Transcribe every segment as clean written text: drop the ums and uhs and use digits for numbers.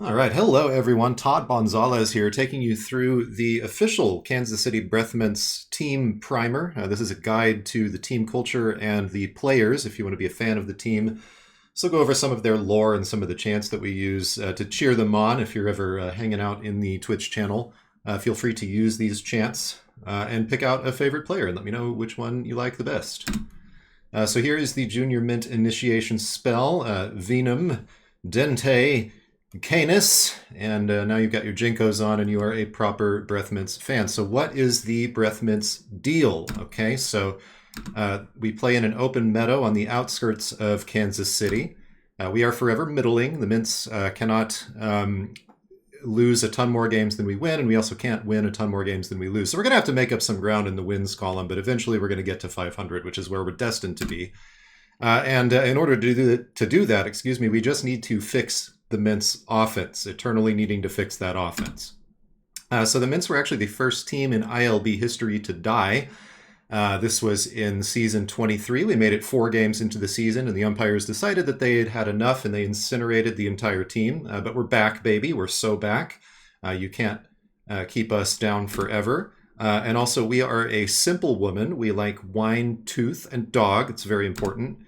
All right, hello everyone. Todd Bonzalez here, taking you through the official Kansas City Breath Mints team primer. This is a guide to the team culture and the players, if you want to be a fan of the team. So go over some of their lore and some of the chants that we use to cheer them on. If you're ever hanging out in the Twitch channel, feel free to use these chants and pick out a favorite player and let me know which one you like the best. So here is the Junior Mint initiation spell, Venum Dente Canis, and now you've got your Jinkos on and you are a proper Breath Mints fan. So what is the Breath Mints deal? Okay, so we play in an open meadow on the outskirts of Kansas City. We are forever middling. The Mints cannot lose a ton more games than we win, and we also can't win a ton more games than we lose. So we're going to have to make up some ground in the wins column, but eventually we're going to get to 500, which is where we're destined to be. And in order to do that, we just need to fix the Mints offense, eternally needing to fix that offense. So the Mints were actually the first team in ILB history to die. This was in season 23. We made it 4 games into the season, and the umpires decided that they had had enough, and they incinerated the entire team. But we're back, baby. We're so back. You can't keep us down forever. And also, we are a simple woman. We like wine, tooth, and dog. It's very important.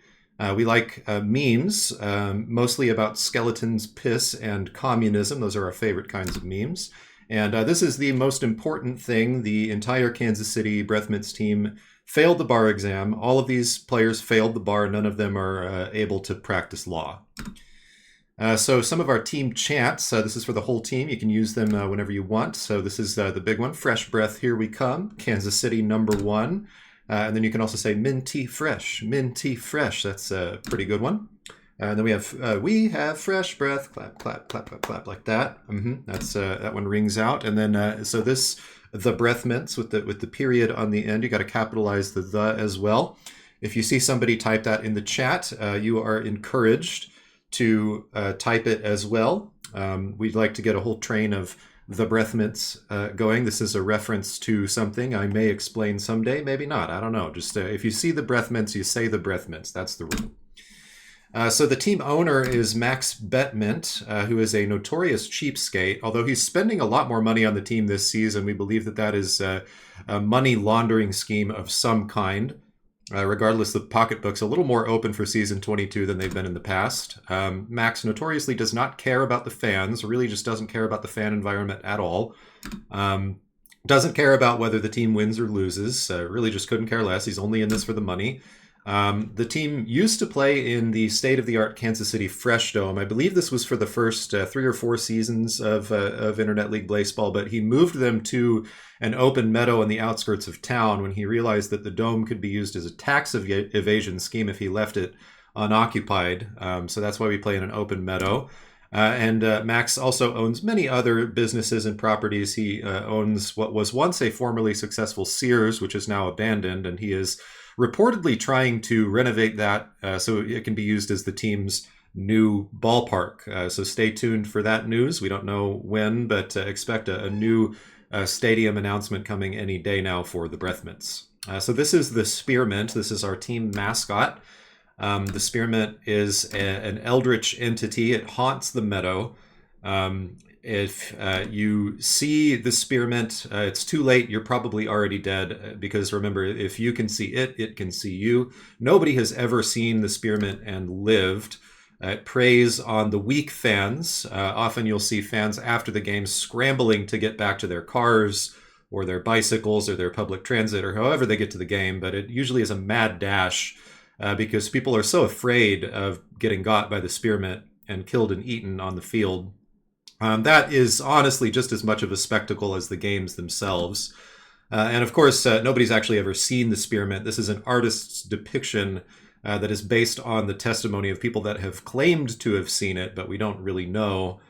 We like memes, mostly about skeletons, piss, and communism. Those are our favorite kinds of memes. And this is the most important thing. The entire Kansas City Breath Mints team failed the bar exam. All of these players failed the bar. None of them are able to practice law. So some of our team chants, this is for the whole team. You can use them whenever you want. So this is the big one, fresh breath, here we come. Kansas City #1. And then you can also say minty fresh, minty fresh. That's a pretty good one. And then we have fresh breath, clap, clap, clap, clap, clap, like that. That's that one rings out. And then so this, the Breath Mints with the period on the end, you got to capitalize the as well. If you see somebody type that in the chat, you are encouraged to type it as well. We'd like to get a whole train of the Breath Mints going. This is a reference to something I may explain someday, maybe not. I don't know. Just if you see the Breath Mints, you say the Breath Mints. That's the rule. So the team owner is Max Bettment, who is a notorious cheapskate. Although he's spending a lot more money on the team this season, we believe that that is a money laundering scheme of some kind. Regardless, the pocketbook's a little more open for season 22 than they've been in the past. Max notoriously does not care about the fans, really just doesn't care about the fan environment at all. Doesn't care about whether the team wins or loses, really just couldn't care less. He's only in this for the money. The team used to play in the state-of-the-art Kansas City Fresh Dome. I believe this was for the first 3 or 4 seasons of Internet League Baseball, but he moved them to an open meadow in the outskirts of town when he realized that the dome could be used as a tax evasion scheme if he left it unoccupied. So that's why we play in an open meadow. And Max also owns many other businesses and properties. He owns what was once a formerly successful Sears, which is now abandoned, and he is reportedly trying to renovate that so it can be used as the team's new ballpark. So stay tuned for that news. We don't know when, but expect a new stadium announcement coming any day now for the Breath Mints. So this is the Spearmint. This is our team mascot. The Spearmint is an eldritch entity. It haunts the meadow. If you see the Spearmint, it's too late. You're probably already dead because remember, if you can see it, it can see you. Nobody has ever seen the Spearmint and lived. It preys on the weak fans. Often you'll see fans after the game scrambling to get back to their cars or their bicycles or their public transit or however they get to the game. But it usually is a mad dash because people are so afraid of getting got by the Spearmint and killed and eaten on the field. That is honestly just as much of a spectacle as the games themselves. And of course, nobody's actually ever seen the Spearmint. This is an artist's depiction that is based on the testimony of people that have claimed to have seen it, but we don't really know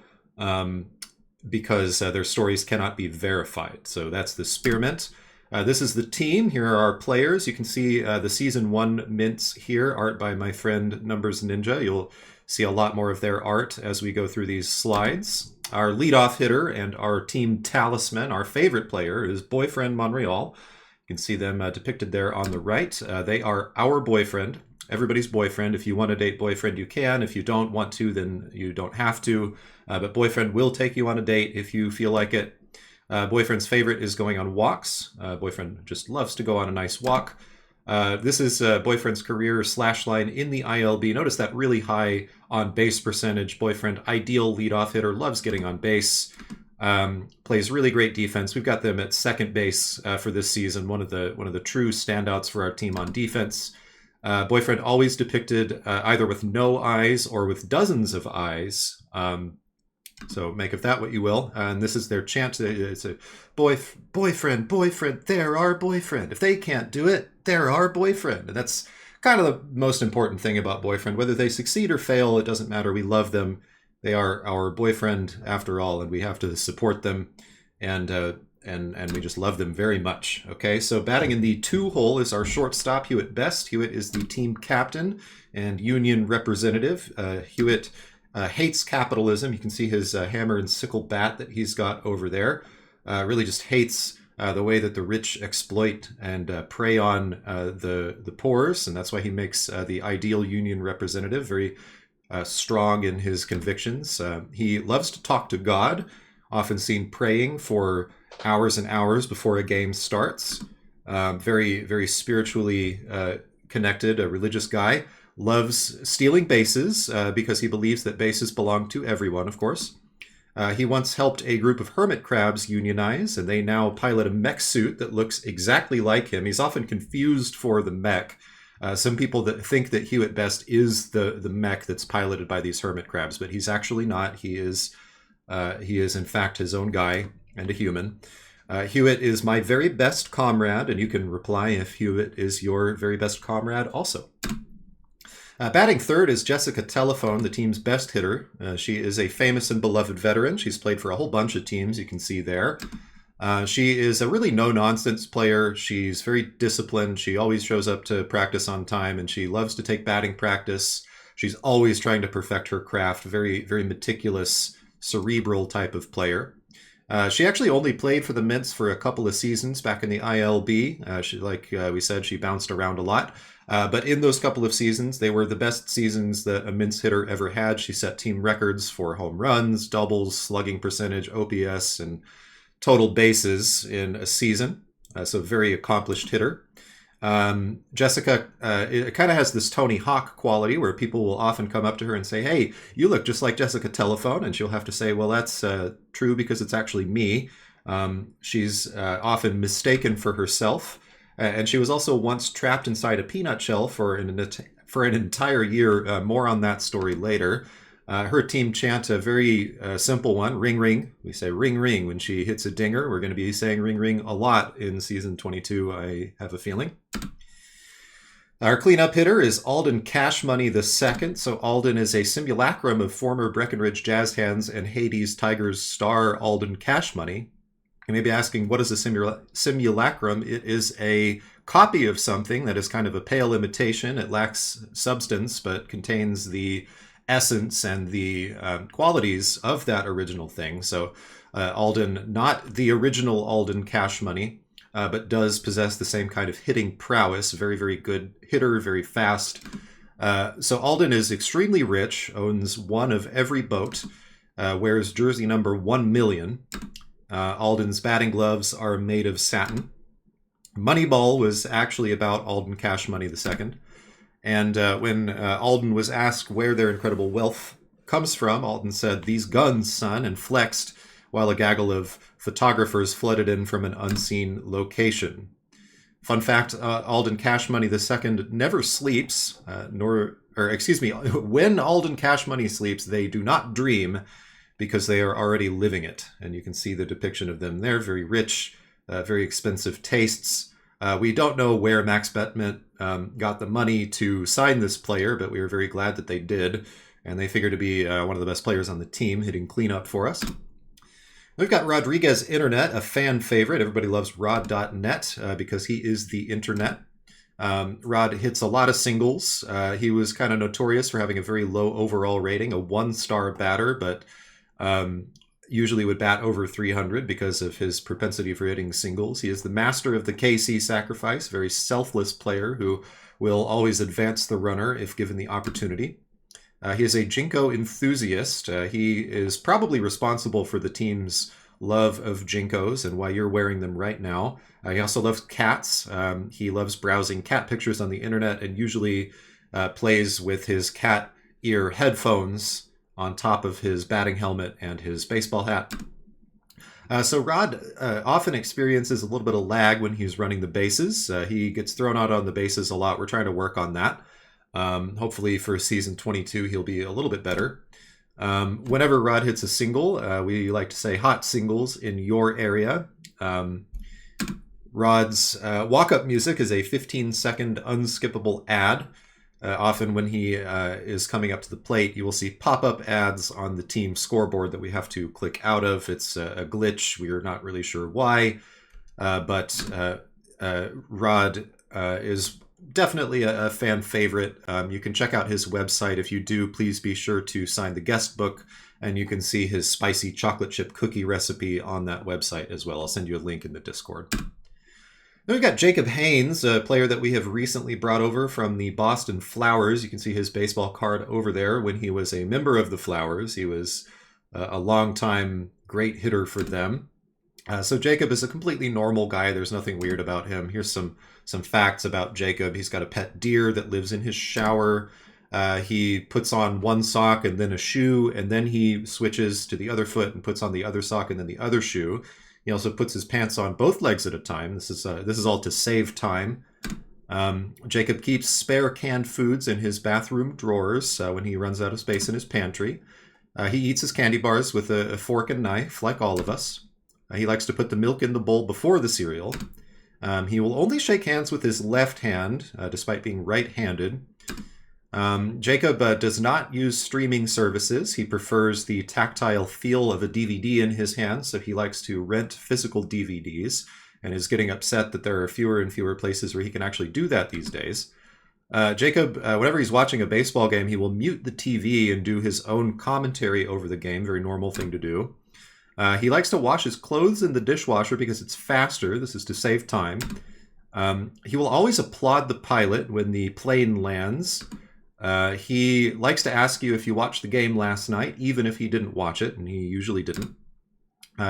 because their stories cannot be verified. So that's the Spearmint. This is the team. Here are our players. You can see the Season 1 mints here, art by my friend Numbers Ninja. You'll see a lot more of their art as we go through these slides. Our leadoff hitter and our team talisman, our favorite player, is Boyfriend Montreal. You can see them depicted there on the right. They are our boyfriend. everybody's boyfriend. If you want to date boyfriend, you can. If you don't want to, then you don't have to. But boyfriend will take you on a date if you feel like it. Boyfriend's favorite is going on walks. Boyfriend just loves to go on a nice walk. This is boyfriend's career slash line in the ILB. Notice that really high on base percentage. Boyfriend, ideal leadoff hitter, loves getting on base. Plays really great defense. We've got them at second base for this season. One of the true standouts for our team on defense. Boyfriend always depicted either with no eyes or with dozens of eyes. So make of that what you will. And this is their chant. It's a boyfriend, they're our boyfriend. If they can't do it, they're our boyfriend. And that's kind of the most important thing about boyfriend. Whether they succeed or fail, it doesn't matter. We love them. They are our boyfriend after all, and we have to support them. And we just love them very much. Okay, so batting in the 2 hole is our shortstop, Hewitt Best. Hewitt is the team captain and union representative. Hewitt hates capitalism. You can see his hammer and sickle bat that he's got over there. Really just hates the way that the rich exploit and prey on the poors, and that's why he makes the ideal union representative, very strong in his convictions. He loves to talk to God, often seen praying for hours and hours before a game starts. Very, very spiritually connected, a religious guy. Loves stealing bases because he believes that bases belong to everyone, of course. He once helped a group of hermit crabs unionize, and they now pilot a mech suit that looks exactly like him. He's often confused for the mech. Some people that think that Hewitt Best is the mech that's piloted by these hermit crabs, but he's actually not. He is in fact his own guy and a human. Hewitt is my very best comrade, and you can reply if Hewitt is your very best comrade also. Batting third is Jessica Telephone, the team's best hitter. She is a famous and beloved veteran. She's played for a whole bunch of teams, you can see there. She is a really no-nonsense player. She's very disciplined. She always shows up to practice on time, and she loves to take batting practice. She's always trying to perfect her craft. Very, very meticulous, cerebral type of player. She actually only played for the Mints for a couple of seasons back in the ILB. Like we said, she bounced around a lot. But in those couple of seasons, they were the best seasons that a Mints hitter ever had. She set team records for home runs, doubles, slugging percentage, OPS, and total bases in a season. So very accomplished hitter. Jessica it kind of has this Tony Hawk quality where people will often come up to her and say, "Hey, you look just like Jessica Telephone," and she'll have to say, "Well, that's true because it's actually me." She's often mistaken for herself, and she was also once trapped inside a peanut shell for an entire year. More on that story later. Her team chant a very simple one, ring ring. We say ring ring when she hits a dinger. We're going to be saying ring ring a lot in season 22, I have a feeling. Our cleanup hitter is Alden Cash Money II. So Alden is a simulacrum of former Breckenridge Jazz Hands and Hades Tigers star Alden Cash Money. You may be asking, what is a simulacrum? It is a copy of something that is kind of a pale imitation. It lacks substance, but contains the essence and the qualities of that original thing. So Alden, not the original Alden Cash Money, but does possess the same kind of hitting prowess. Very, very good hitter, very fast. So Alden is extremely rich, owns one of every boat, wears jersey number 1,000,000. Alden's batting gloves are made of satin. Moneyball was actually about Alden Cash Money II. And when Alden was asked where their incredible wealth comes from, Alden said, "These guns, son," and flexed while a gaggle of photographers flooded in from an unseen location. Fun fact, Alden Cash Money II never sleeps, when Alden Cash Money sleeps, they do not dream because they are already living it. And you can see the depiction of them there, very rich, very expensive tastes. We don't know where Max Bettman got the money to sign this player, but we were very glad that they did. And they figure to be one of the best players on the team, hitting cleanup for us. We've got Rodriguez Internet, a fan favorite. Everybody loves Rod.net because he is the internet. Rod hits a lot of singles. He was kind of notorious for having a very low overall rating, a 1-star batter, but usually would bat over 300 because of his propensity for hitting singles. He is the master of the KC sacrifice, very selfless player who will always advance the runner if given the opportunity. He is a Jinko enthusiast. He is probably responsible for the team's love of Jinkos and why you're wearing them right now. He also loves cats. He loves browsing cat pictures on the internet and usually plays with his cat ear headphones on top of his batting helmet and his baseball hat. So Rod often experiences a little bit of lag when he's running the bases. He gets thrown out on the bases a lot. We're trying to work on that. Hopefully for season 22, he'll be a little bit better. Whenever Rod hits a single, we like to say hot singles in your area. Rod's walk-up music is a 15-second unskippable ad. Often when he is coming up to the plate, you will see pop-up ads on the team scoreboard that we have to click out of. It's a glitch. We are not really sure why, but Rod is definitely a fan favorite. You can check out his website. If you do, please be sure to sign the guest book, and you can see his spicy chocolate chip cookie recipe on that website as well. I'll send you a link in the Discord. Then we've got Jacob Haynes, a player that we have recently brought over from the Boston Flowers. You can see his baseball card over there. When he was a member of the Flowers, he was a long-time great hitter for them. So Jacob is a completely normal guy. There's nothing weird about him. Here's some facts about Jacob. He's got a pet deer that lives in his shower. He puts on one sock and then a shoe, and then he switches to the other foot and puts on the other sock and then the other shoe. He also puts his pants on both legs at a time. This is all to save time. Jacob keeps spare canned foods in his bathroom drawers when he runs out of space in his pantry. He eats his candy bars with a fork and knife, like all of us. He likes to put the milk in the bowl before the cereal. He will only shake hands with his left hand, despite being right-handed. Jacob does not use streaming services. He prefers the tactile feel of a DVD in his hand, so he likes to rent physical DVDs and is getting upset that there are fewer and fewer places where he can actually do that these days. Jacob, whenever he's watching a baseball game, he will mute the TV and do his own commentary over the game, very normal thing to do. He likes to wash his clothes in the dishwasher because it's faster. This is to save time. He will always applaud the pilot when the plane lands. He likes to ask you if you watched the game last night, even if he didn't watch it, and he usually didn't.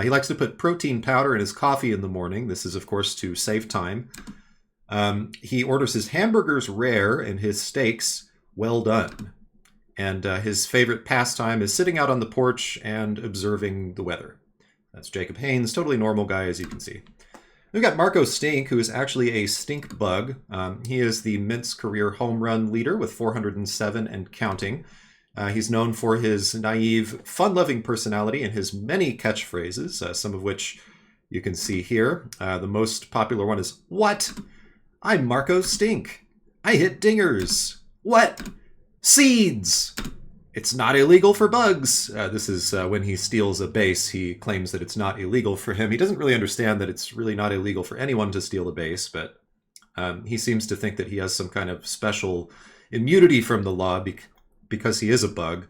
He likes to put protein powder in his coffee in the morning. This is, of course, to save time. He orders his hamburgers rare and his steaks well done. And his favorite pastime is sitting out on the porch and observing the weather. That's Jacob Haynes, totally normal guy, as you can see. We've got Marco Stink, who is actually a stink bug. He is the Mint's career home run leader with 407 and counting. He's known for his naive, fun-loving personality and his many catchphrases, some of which you can see here. The most popular one is, "What? I'm Marco Stink. I hit dingers. What? Seeds! It's not illegal for bugs." This is when he steals a base. He claims that it's not illegal for him. He doesn't really understand that it's really not illegal for anyone to steal a base, but he seems to think that he has some kind of special immunity from the law because he is a bug.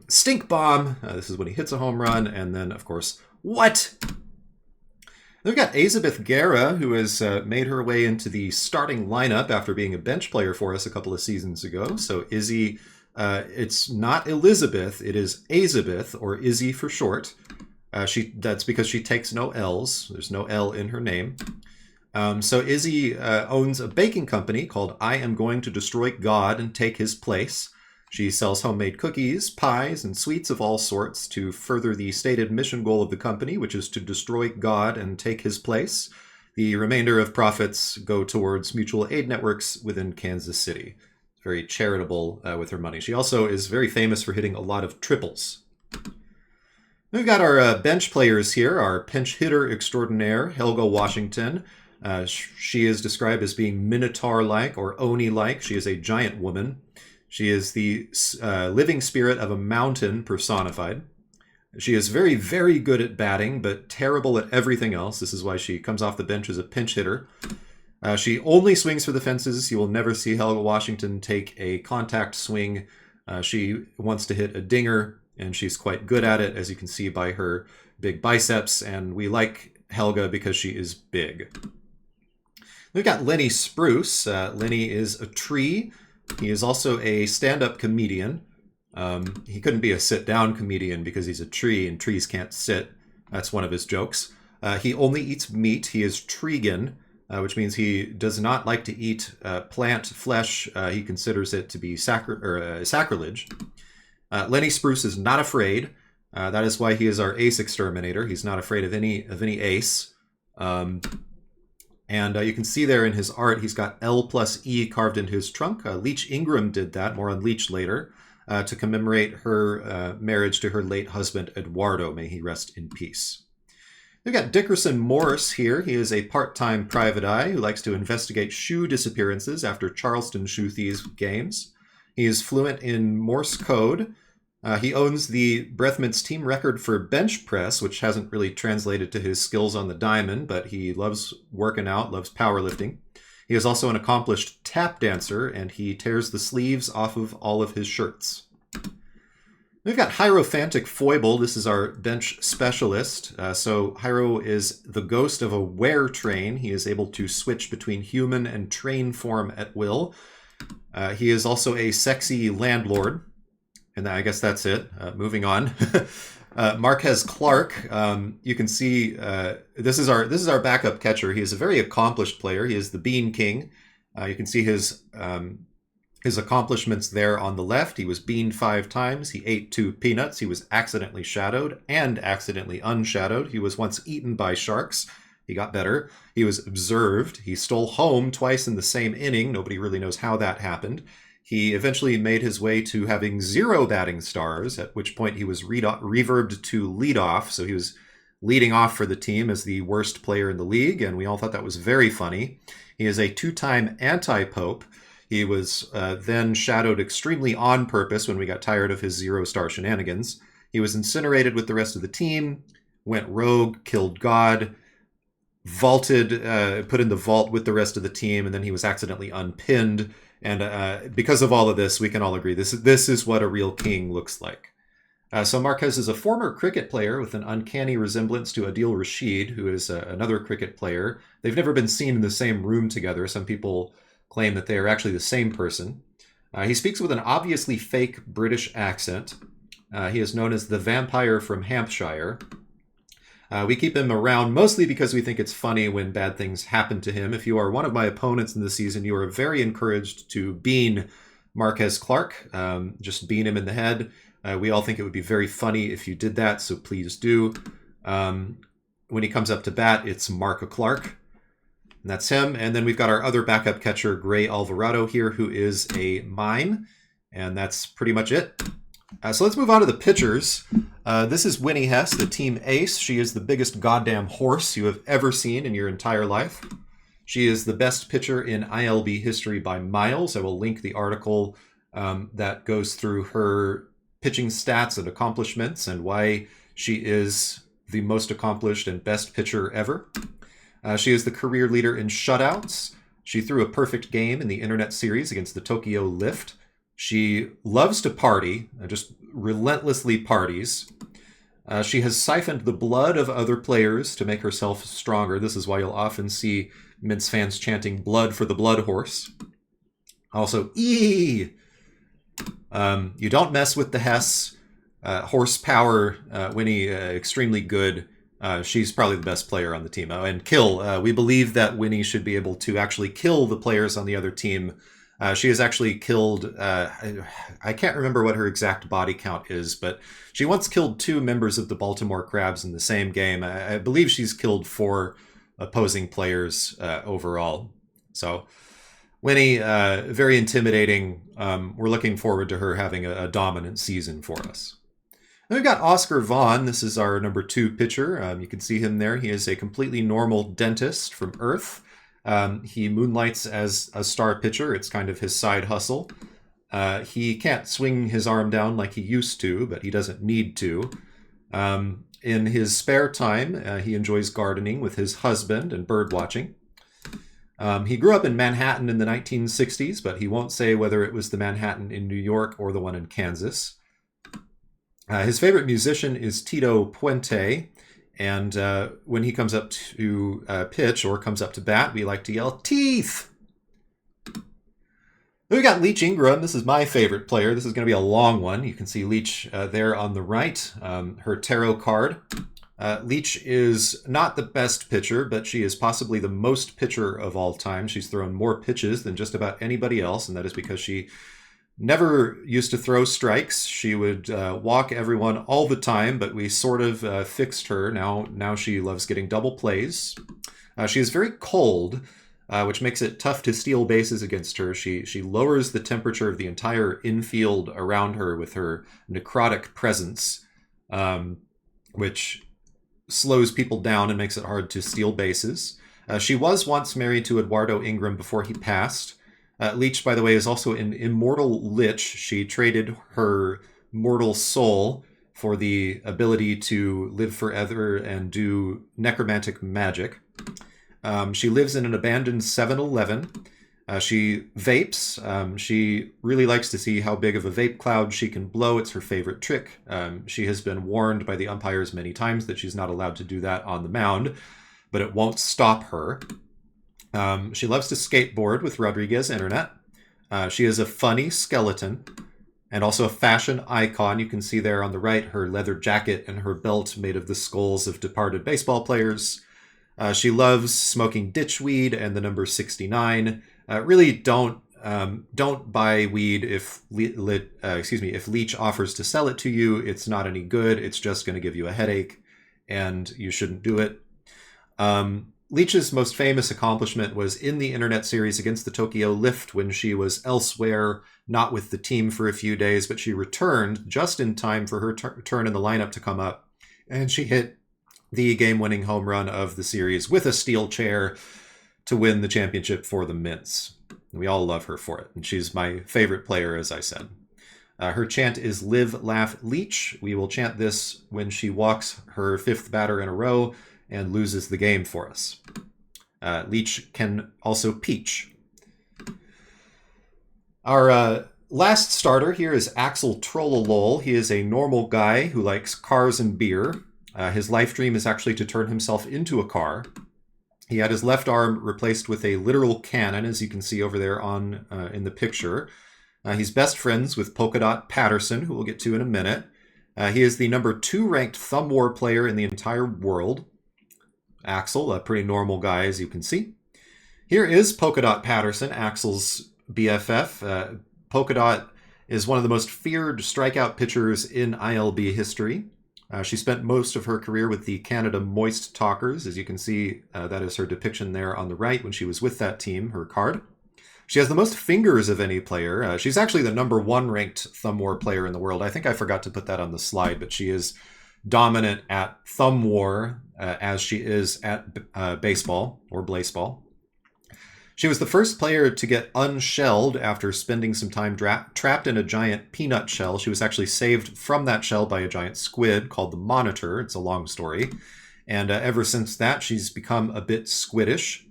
Stink bomb. This is when he hits a home run. And then, of course, what? Then we've got Elizabeth Guerra, who has made her way into the starting lineup after being a bench player for us a couple of seasons ago. So Izzy, it's not Elizabeth, it is Azabeth, or Izzy for short. That's because she takes no L's. There's no L in her name. So Izzy owns a baking company called I Am Going to Destroy God and Take His Place. She sells homemade cookies, pies, and sweets of all sorts to further the stated mission goal of the company, which is to destroy God and take his place. The remainder of profits go towards mutual aid networks within Kansas City. Very charitable with her money. She also is very famous for hitting a lot of triples. We've got our bench players here, our pinch hitter extraordinaire, Helga Washington. She is described as being Minotaur-like or Oni-like. She is a giant woman. She is the living spirit of a mountain personified. She is very, very good at batting, but terrible at everything else. This is why she comes off the bench as a pinch hitter. She only swings for the fences. You will never see Helga Washington take a contact swing. She wants to hit a dinger, and she's quite good at it, as you can see by her big biceps. And we like Helga because she is big. We've got Lenny Spruce. Lenny is a tree. He is also a stand-up comedian. He couldn't be a sit-down comedian because he's a tree and trees can't sit. That's one of his jokes. He only eats meat. He is treegan, which means he does not like to eat plant flesh. He considers it to be sacrilege. Lenny Spruce is not afraid. That is why he is our ace exterminator. He's not afraid of any ace. And you can see there in his art, he's got L+E carved into his trunk. Leech Ingram did that, more on Leech later, to commemorate her marriage to her late husband, Eduardo. May he rest in peace. We've got Dickerson Morris here. He is a part-time private eye who likes to investigate shoe disappearances after Charleston shoe thieves games. He is fluent in Morse code. He owns the Breathmints team record for bench press, which hasn't really translated to his skills on the diamond, but he loves working out, loves powerlifting. He is also an accomplished tap dancer, and he tears the sleeves off of all of his shirts. We've got Hierophantic Foible. This is our bench specialist. So Hyro is the ghost of a were-train. He is able to switch between human and train form at will. He is also a sexy landlord. And I guess that's it. Moving on. Marquez Clark. You can see this is our backup catcher. He is a very accomplished player. He is the Bean King. You can see his accomplishments there on the left. He was beaned 5 times. He ate 2 peanuts. He was accidentally shadowed and accidentally unshadowed. He was once eaten by sharks. He got better. He was observed. He stole home twice in the same inning. Nobody really knows how that happened. He eventually made his way to having 0 batting stars, at which point he was reverbed to lead off. So he was leading off for the team as the worst player in the league, and we all thought that was very funny. He is a 2-time anti-pope. He was then shadowed extremely on purpose when we got tired of his 0-star shenanigans. He was incinerated with the rest of the team, went rogue, killed God, vaulted, put in the vault with the rest of the team, and then he was accidentally unpinned. And because of all of this, we can all agree this is what a real king looks like. So Marquez is a former cricket player with an uncanny resemblance to Adil Rashid, who is another cricket player. They've never been seen in the same room together. Some people claim that they are actually the same person. He speaks with an obviously fake British accent. He is known as the Vampire from Hampshire. We keep him around mostly because we think it's funny when bad things happen to him. If you are one of my opponents in the season, you are very encouraged to bean Marquez Clark. Just bean him in the head. We all think it would be very funny if you did that, so please do. When he comes up to bat, it's Mark Clark. And that's him. And then we've got our other backup catcher, Gray Alvarado here, who is a mime. And that's pretty much it. So let's move on to the pitchers. This is Winnie Hess, the team ace. She is the biggest goddamn horse you have ever seen in your entire life. She is the best pitcher in ILB history by miles. I will link the article that goes through her pitching stats and accomplishments and why she is the most accomplished and best pitcher ever. She is the career leader in shutouts. She threw a perfect game in the internet series against the Tokyo Lift. She loves to party, just relentlessly parties. She has siphoned the blood of other players to make herself stronger. This is why you'll often see Mints fans chanting blood for the blood horse. Also, E! You don't mess with the Hess. Horsepower, Winnie, extremely good. She's probably the best player on the team. And kill. We believe that Winnie should be able to actually kill the players on the other team. She has actually killed, I can't remember what her exact body count is, but she once killed 2 members of the Baltimore Crabs in the same game. I believe she's killed 4 opposing players overall. So Winnie, very intimidating. We're looking forward to her having a dominant season for us. Then we've got Oscar Vaughn. This is our number 2 pitcher. You can see him there. He is a completely normal dentist from Earth. He moonlights as a star pitcher. It's kind of his side hustle. He can't swing his arm down like he used to, but he doesn't need to. In his spare time, he enjoys gardening with his husband and bird watching. He grew up in Manhattan in the 1960s, but he won't say whether it was the Manhattan in New York or the one in Kansas. His favorite musician is Tito Puente, And when he comes up to pitch or comes up to bat, we like to yell, "Teeth!" Then we got Leach Ingram. This is my favorite player. This is going to be a long one. You can see Leach there on the right, her tarot card. Leach is not the best pitcher, but she is possibly the most pitcher of all time. She's thrown more pitches than just about anybody else, and that is because she never used to throw strikes. She would walk everyone all the time, but we sort of fixed her. Now she loves getting double plays. She is very cold, which makes it tough to steal bases against her. She lowers the temperature of the entire infield around her with her necrotic presence, which slows people down and makes it hard to steal bases. She was once married to Eduardo Ingram before he passed. Leach, by the way, is also an immortal lich. She traded her mortal soul for the ability to live forever and do necromantic magic. She lives in an abandoned 7-Eleven. She vapes. She really likes to see how big of a vape cloud she can blow. It's her favorite trick. She has been warned by the umpires many times that she's not allowed to do that on the mound, but it won't stop her. She loves to skateboard with Rodriguez Internet. She is a funny skeleton and also a fashion icon. You can see there on the right her leather jacket and her belt made of the skulls of departed baseball players. She loves smoking ditchweed and the number 69. Really don't buy weed if Leach offers to sell it to you. It's not any good. It's just going to give you a headache, and you shouldn't do it. Leach's most famous accomplishment was in the internet series against the Tokyo Lift when she was elsewhere, not with the team for a few days, but she returned just in time for her turn in the lineup to come up, and she hit the game-winning home run of the series with a steel chair to win the championship for the Mints. We all love her for it, and she's my favorite player, as I said. Her chant is "Live, Laugh, Leach." We will chant this when she walks her 5th batter in a row and loses the game for us. Leach can also peach. Our last starter here is Axel Trollolol. He is a normal guy who likes cars and beer. His life dream is actually to turn himself into a car. He had his left arm replaced with a literal cannon, as you can see over there on in the picture. He's best friends with Polka Dot Patterson, who we'll get to in a minute. He is the number 2 ranked Thumb War player in the entire world. Axel, a pretty normal guy, as you can see. Here is Polka Dot Patterson, Axel's BFF. Polka Dot is one of the most feared strikeout pitchers in ILB history. She spent most of her career with the Canada Moist Talkers. As you can see, that is her depiction there on the right when she was with that team, her card. She has the most fingers of any player. She's actually the number 1 ranked Thumb War player in the world. I think I forgot to put that on the slide, but she is dominant at Thumb War as she is at baseball or blaseball. She was the first player to get unshelled after spending some time trapped in a giant peanut shell. She was actually saved from that shell by a giant squid called the Monitor. It's a long story. And ever since that, she's become a bit squiddish.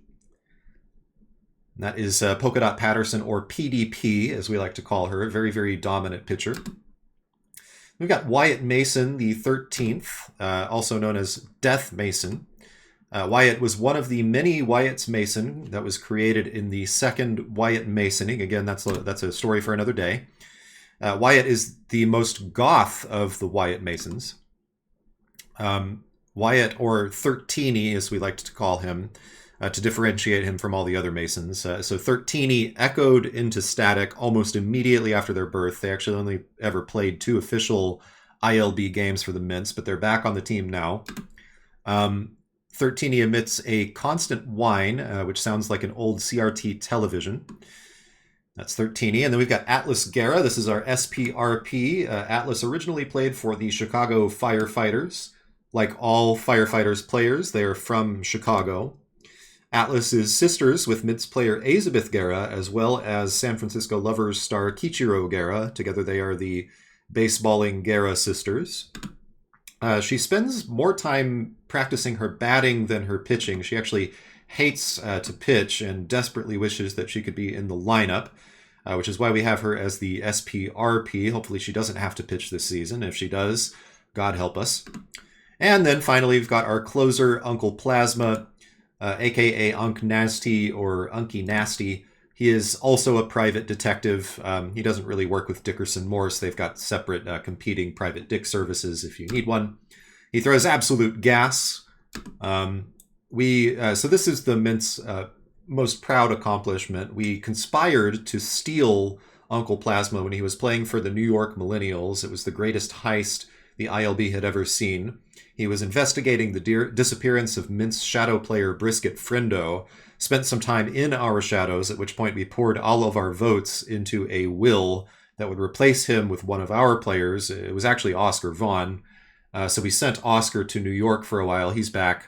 That is Polka Dot Patterson, or PDP, as we like to call her. A very, very dominant pitcher. We've got Wyatt Mason, the 13th, also known as Death Mason. Wyatt was one of the many Wyatt's Mason that was created in the second Wyatt Masoning. Again, that's a story for another day. Wyatt is the most goth of the Wyatt Masons. Wyatt, or 13y, as we like to call him, to differentiate him from all the other Masons. So 13y echoed into Static almost immediately after their birth. They actually only ever played 2 official ILB games for the Mints, but they're back on the team now. 13y emits a constant whine, which sounds like an old CRT television. That's 13y. And then we've got Atlas Guerra. This is our SPRP. Atlas originally played for the Chicago Firefighters. Like all Firefighters players, they are from Chicago. Atlas is sisters with Mints player Elizabeth Guerra, as well as San Francisco Lovers star Kichiro Guerra. Together they are the baseballing Guerra sisters. She spends more time practicing her batting than her pitching. She actually hates to pitch and desperately wishes that she could be in the lineup, which is why we have her as the SPRP. Hopefully she doesn't have to pitch this season. If she does, God help us. And then finally, we've got our closer, Uncle Plasma, aka Unk Nasty or Unky Nasty. He is also a private detective. He doesn't really work with Dickerson Morse. They've got separate competing private dick services if you need one. He throws absolute gas. So this is the Mint's most proud accomplishment. We conspired to steal Uncle Plasma when he was playing for the New York Millennials. It was the greatest heist the ILB had ever seen. He was investigating the disappearance of Mint's shadow player Brisket Friendo, spent some time in our shadows, at which point we poured all of our votes into a will that would replace him with one of our players. It was actually Oscar Vaughn. So we sent Oscar to New York for a while. He's back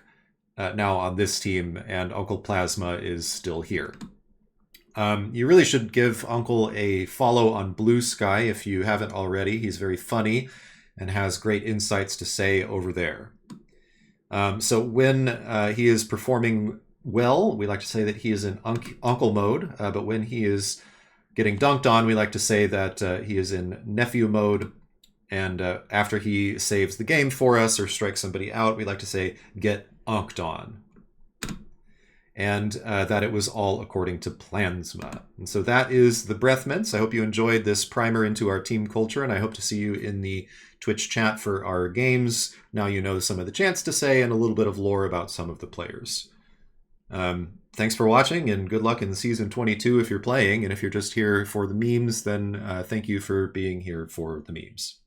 now on this team, and Uncle Plasma is still here. You really should give Uncle a follow on Blue Sky if you haven't already. He's very funny and has great insights to say over there. So when he is performing well, we like to say that he is in uncle mode, but when he is getting dunked on, we like to say that he is in nephew mode. And after he saves the game for us or strikes somebody out, we like to say get unked on. And that it was all according to Plansma. And so that is the Breath Mints. I hope you enjoyed this primer into our team culture, and I hope to see you in the Twitch chat for our games. Now you know some of the chants to say and a little bit of lore about some of the players. Thanks for watching, and good luck in Season 22 if you're playing. And if you're just here for the memes, then thank you for being here for the memes.